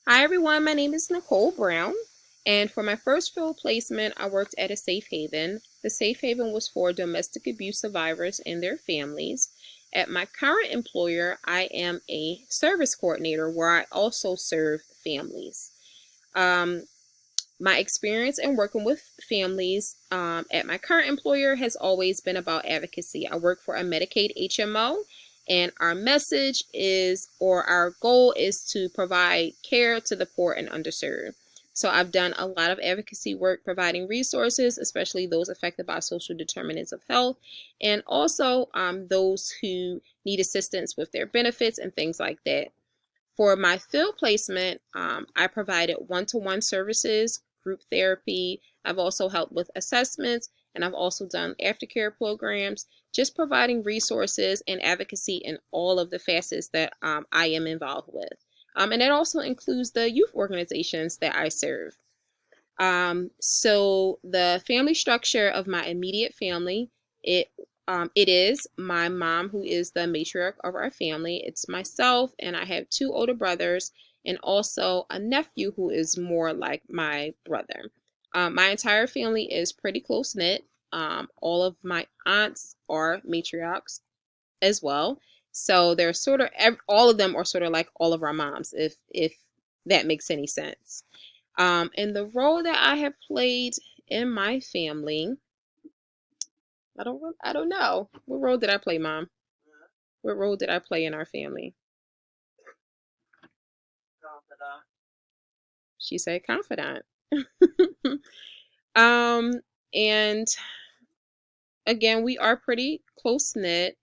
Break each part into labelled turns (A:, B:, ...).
A: Hi everyone, my name is Nicole Brown, and for my first field placement, I worked at a safe haven. The safe haven was for domestic abuse survivors and their families. At my current employer, I am a service coordinator where I also serve families. Um, my experience in working with families at my current employer has always been about advocacy. I work for a Medicaid HMO, and our message is, or our goal is to provide care to the poor and underserved. So I've done a lot of advocacy work providing resources, especially those affected by social determinants of health, and also those who need assistance with their benefits and things like that. For my field placement, I provided one-to-one services, group therapy. I've also helped with assessments, and I've also done aftercare programs, just providing resources and advocacy in all of the facets that I am involved with. And that also includes the youth organizations that I serve. So the family structure of my immediate family, it it is my mom who is the matriarch of our family. It's myself, and I have two older brothers, and also a nephew who is more like my brother. My entire family is pretty close knit. All of my aunts are matriarchs as well, so they're sort of all of them are sort of like all of our moms, if that makes any sense. And the role that I have played in my family, I don't know. What role did I play, Mom? What role did I play in our family? She said confidant. um, and again, we are pretty close knit,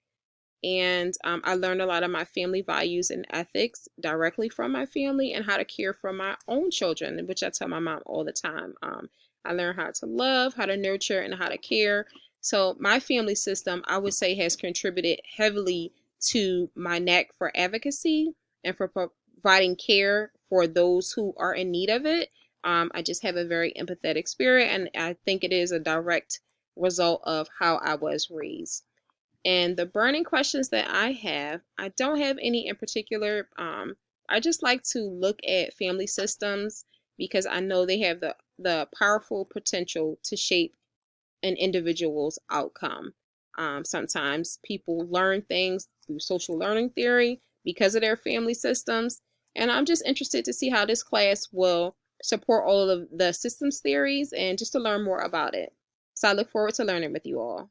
A: and I learned a lot of my family values and ethics directly from my family and how to care for my own children, which I tell my mom all the time. I learned how to love, how to nurture, and how to care. So my family system, I would say, has contributed heavily to my knack for advocacy and for providing care for those who are in need of it. I just have a very empathetic spirit, and I think it is a direct result of how I was raised. And the burning questions that I don't have any in particular. I just like to look at family systems because I know they have the powerful potential to shape an individual's outcome. Sometimes people learn things through social learning theory because of their family systems. And I'm just interested to see how this class will support all of the systems theories and just to learn more about it. So I look forward to learning with you all.